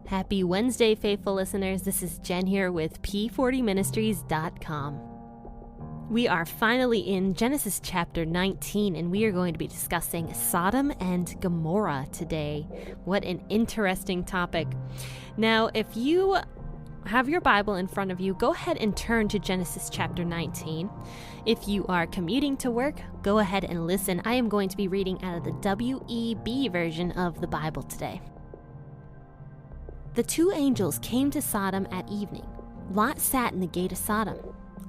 Happy Wednesday, faithful listeners. This is Jen here with P40ministries.com. We are finally in Genesis chapter 19, and we are going to be discussing Sodom and Gomorrah today. What an interesting topic. Now, if you have your Bible in front of you, go ahead and turn to Genesis chapter 19. If you are commuting to work, go ahead and listen. I am going to be reading out of the WEB version of the Bible today. The two angels came to Sodom at evening. Lot sat in the gate of Sodom.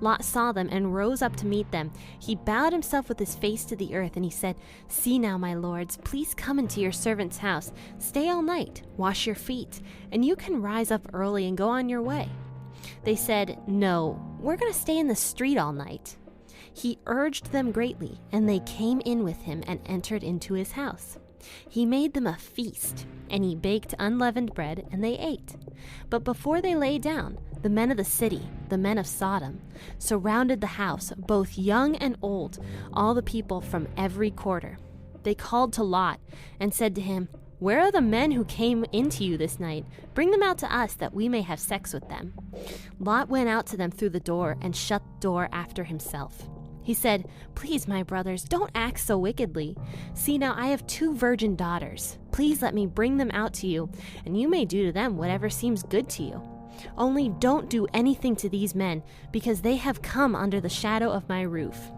Lot saw them and rose up to meet them. He bowed himself with his face to the earth, and he said, "See now, my lords, please come into your servant's house. Stay all night, wash your feet, and you can rise up early and go on your way." They said, "No, we're going to stay in the street all night." He urged them greatly, and they came in with him and entered into his house. He made them a feast, and he baked unleavened bread, and they ate. But before they lay down, the men of the city, the men of Sodom, surrounded the house, both young and old, all the people from every quarter. They called to Lot and said to him, "Where are the men who came into you this night? Bring them out to us that we may have sex with them." Lot went out to them through the door and shut the door after himself. He said, "Please, my brothers, don't act so wickedly. See now, I have 2 virgin daughters. Please let me bring them out to you, and you may do to them whatever seems good to you. Only don't do anything to these men, because they have come under the shadow of my roof."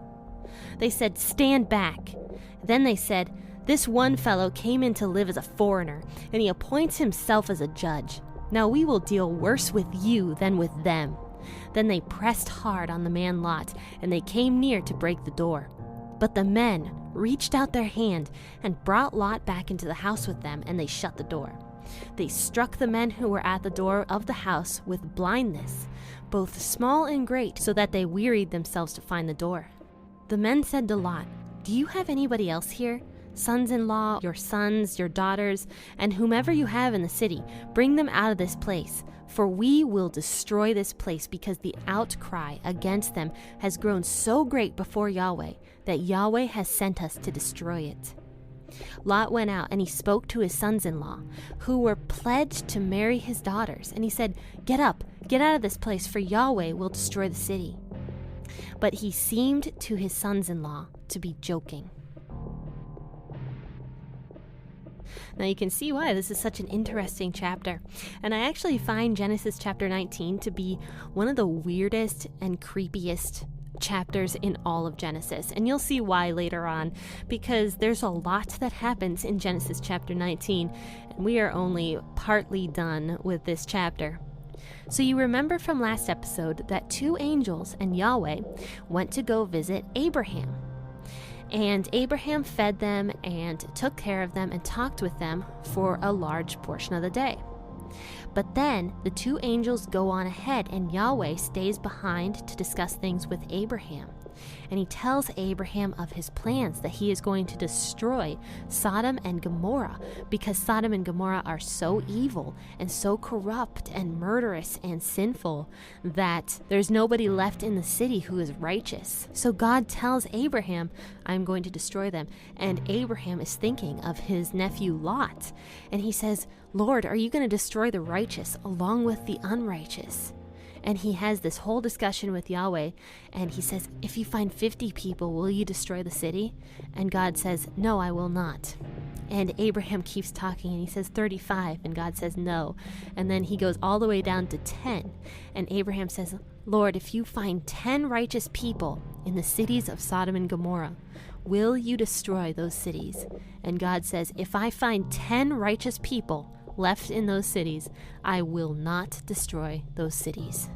They said, "Stand back." Then they said, "This one fellow came in to live as a foreigner, and he appoints himself as a judge. Now we will deal worse with you than with them." Then they pressed hard on the man Lot, and they came near to break the door. But the men reached out their hand and brought Lot back into the house with them, and they shut the door. They struck the men who were at the door of the house with blindness, both small and great, so that they wearied themselves to find the door. The men said to Lot, "Do you have anybody else here? Sons-in-law, your sons, your daughters, and whomever you have in the city, bring them out of this place. For we will destroy this place, because the outcry against them has grown so great before Yahweh that Yahweh has sent us to destroy it." Lot went out, and he spoke to his sons-in-law, who were pledged to marry his daughters. And he said, "Get up, get out of this place, for Yahweh will destroy the city." But he seemed to his sons-in-law to be joking. Now you can see why this is such an interesting chapter. And I actually find Genesis chapter 19 to be one of the weirdest and creepiest chapters in all of Genesis. And you'll see why later on, because there's a lot that happens in Genesis chapter 19, and we are only partly done with this chapter. So you remember from last episode that 2 angels and Yahweh went to go visit Abraham. And Abraham fed them and took care of them and talked with them for a large portion of the day. But then the 2 angels go on ahead, and Yahweh stays behind to discuss things with Abraham. And he tells Abraham of his plans, that he is going to destroy Sodom and Gomorrah, because Sodom and Gomorrah are so evil and so corrupt and murderous and sinful that there's nobody left in the city who is righteous. So God tells Abraham, "I'm going to destroy them." And Abraham is thinking of his nephew Lot. And he says, "Lord, are you going to destroy the righteous along with the unrighteous?" And he has this whole discussion with Yahweh, and he says, "If you find 50 people, will you destroy the city?" And God says, "No, I will not." And Abraham keeps talking, and he says 35, and God says no. And then he goes all the way down to 10. And Abraham says, "Lord, if you find 10 righteous people in the cities of Sodom and Gomorrah, will you destroy those cities?" And God says, "If I find 10 righteous people left in those cities, I will not destroy those cities."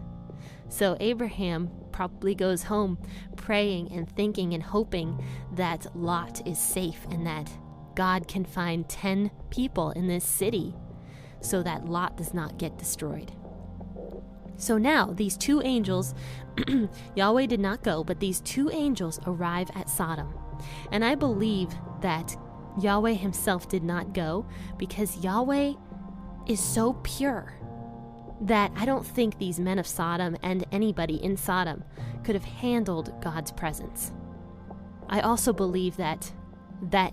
So Abraham probably goes home praying and thinking and hoping that Lot is safe and that God can find 10 people in this city so that Lot does not get destroyed. So now these 2 angels, Yahweh did not go, but these 2 angels arrive at Sodom. And I believe that Yahweh himself did not go, because Yahweh is so pure that I don't think these men of Sodom and anybody in Sodom could have handled God's presence. I also believe that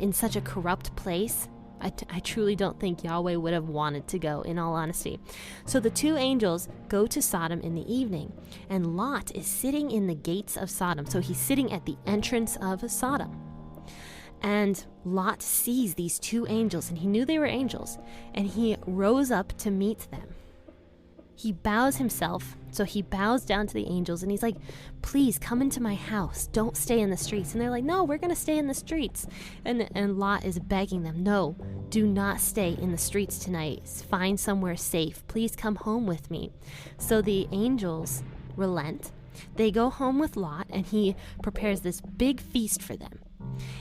in such a corrupt place, I truly don't think Yahweh would have wanted to go, in all honesty. So the two angels go to Sodom in the evening, and Lot is sitting in the gates of Sodom. So he's sitting at the entrance of Sodom. And Lot sees these two angels, and he knew they were angels, and he rose up to meet them. He bows himself, so he bows down to the angels, and he's like, please come into my house. Don't stay in the streets. And they're like, no, we're going to stay in the streets. And Lot is begging them, no, do not stay in the streets tonight. Find somewhere safe. Please come home with me. So the angels relent. They go home with Lot, and he prepares this big feast for them.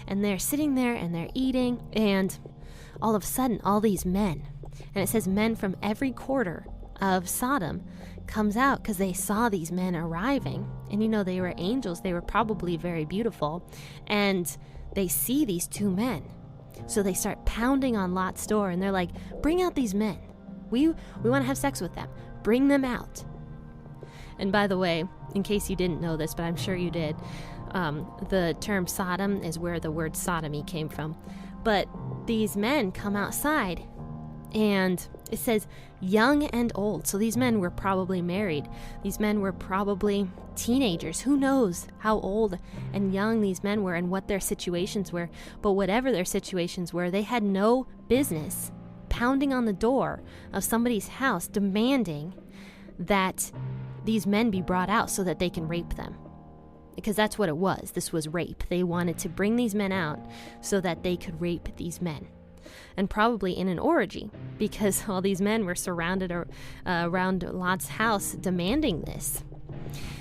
And they're sitting there, and they're eating, and all of a sudden, all these men, and it says men from every quarter of Sodom, comes out because they saw these men arriving. And they were angels. They were probably very beautiful. And they see these two men. So they start pounding on Lot's door, and they're like, bring out these men. We want to have sex with them. Bring them out. And by the way, in case you didn't know this, but I'm sure you did, the term Sodom is where the word sodomy came from. But these men come outside, and it says young and old. So these men were probably married. These men were probably teenagers. Who knows how old and young these men were and what their situations were. But whatever their situations were, they had no business pounding on the door of somebody's house demanding that these men be brought out so that they can rape them. Because that's what it was. This was rape. They wanted to bring these men out so that they could rape these men. And probably in an orgy, because all these men were surrounded around Lot's house demanding this.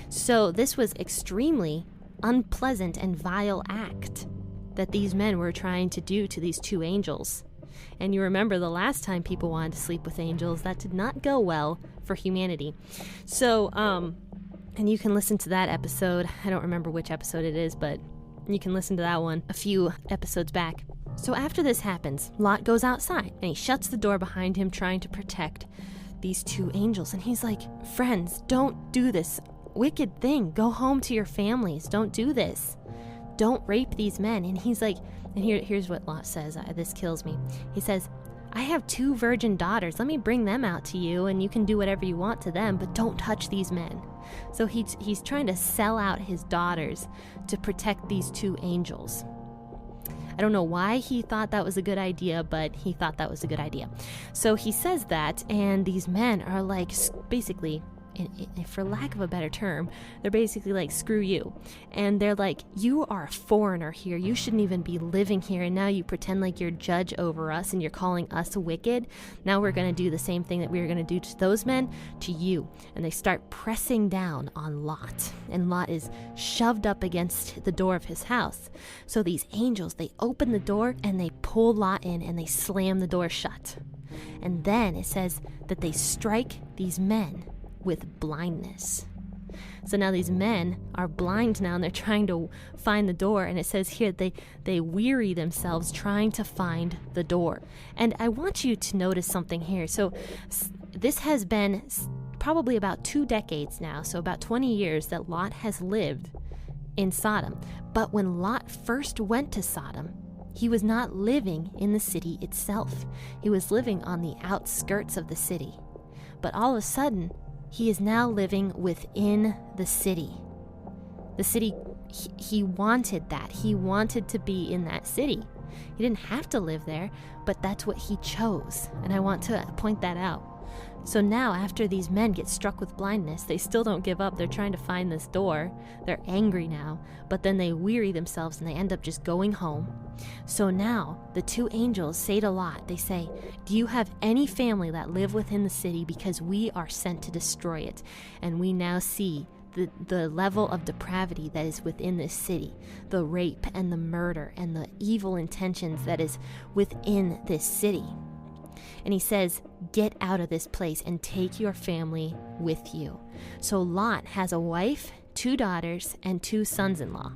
So this was extremely unpleasant and vile act that these men were trying to do to these two angels. And you remember the last time people wanted to sleep with angels, that did not go well for humanity. So, and you can listen to that episode. I don't remember which episode it is, but you can listen to that one a few episodes back. So after this happens, Lot goes outside, and he shuts the door behind him, trying to protect these two angels. And he's like, friends, don't do this wicked thing. Go home to your families. Don't do this. Don't rape these men. And he's like, and here's what Lot says. This kills me. He says, I have 2 virgin daughters. Let me bring them out to you, and you can do whatever you want to them, but don't touch these men. So he's trying to sell out his daughters to protect these 2 angels. I don't know why he thought that was a good idea, but he thought that was a good idea. So he says that, and these men are like, basically, for lack of a better term, they're basically like, screw you. And they're like, you are a foreigner here. You shouldn't even be living here. And now you pretend like you're judge over us and you're calling us wicked. Now we're going to do the same thing that we were going to do to those men to you. And they start pressing down on Lot. And Lot is shoved up against the door of his house. So these angels, they open the door and they pull Lot in and they slam the door shut. And then it says that they strike these men with blindness. So now these men are blind now, and they're trying to find the door. And it says here they weary themselves trying to find the door. And I want you to notice something here. So this has been probably about 2 decades now, so about 20 years that Lot has lived in Sodom. But when Lot first went to Sodom, he was not living in the city itself. He was living on the outskirts of the city. But all of a sudden, he is now living within the city. The city, he wanted that. He wanted to be in that city. He didn't have to live there, but that's what he chose. And I want to point that out. So now, after these men get struck with blindness, they still don't give up. They're trying to find this door. They're angry now, but then they weary themselves and they end up just going home. So now, the 2 angels say to Lot, they say, do you have any family that live within the city? Because we are sent to destroy it. And we now see the level of depravity that is within this city, the rape and the murder and the evil intentions that is within this city. And he says, get out of this place and take your family with you. So Lot has a wife, 2 daughters, and 2 sons-in-law.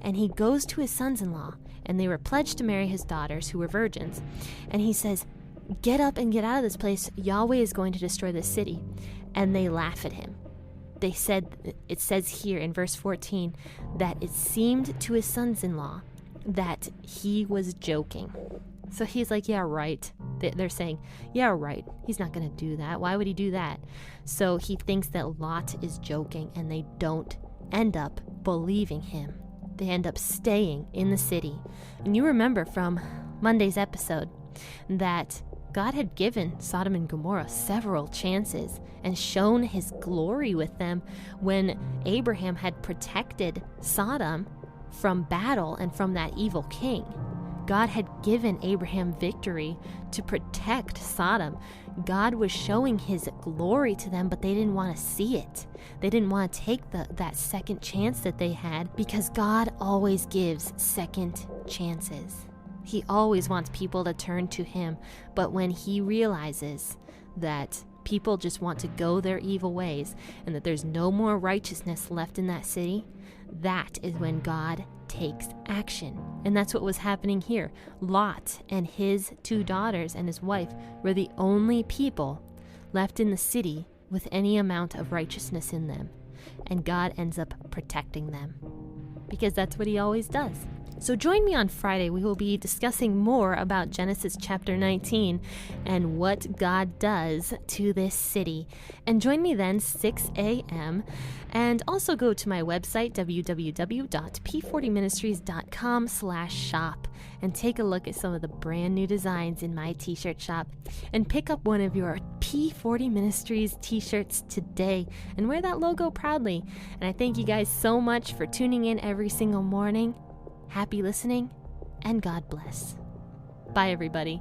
And he goes to his sons-in-law, and they were pledged to marry his daughters, who were virgins. And he says, get up and get out of this place. Yahweh is going to destroy this city. And they laugh at him. They said, it says here in verse 14, that it seemed to his sons-in-law that he was joking. So he's like, yeah, right. They're saying, yeah, right. He's not going to do that. Why would he do that? So he thinks that Lot is joking, and they don't end up believing him. They end up staying in the city. And you remember from Monday's episode that God had given Sodom and Gomorrah several chances and shown his glory with them when Abraham had protected Sodom from battle and from that evil king. God had given Abraham victory to protect Sodom. God was showing his glory to them, but they didn't want to see it. They didn't want to take that second chance that they had, because God always gives second chances. He always wants people to turn to him, but when he realizes that people just want to go their evil ways and that there's no more righteousness left in that city, that is when God takes action. And that's what was happening here. Lot and his 2 daughters and his wife were the only people left in the city with any amount of righteousness in them. And God ends up protecting them, because that's what he always does. So join me on Friday. We will be discussing more about Genesis chapter 19 and what God does to this city. And join me then 6 a.m. And also go to my website, www.p40ministries.com/shop, and take a look at some of the brand new designs in my t-shirt shop, and pick up one of your P40 Ministries t-shirts today and wear that logo proudly. And I thank you guys so much for tuning in every single morning. Happy listening, and God bless. Bye, everybody.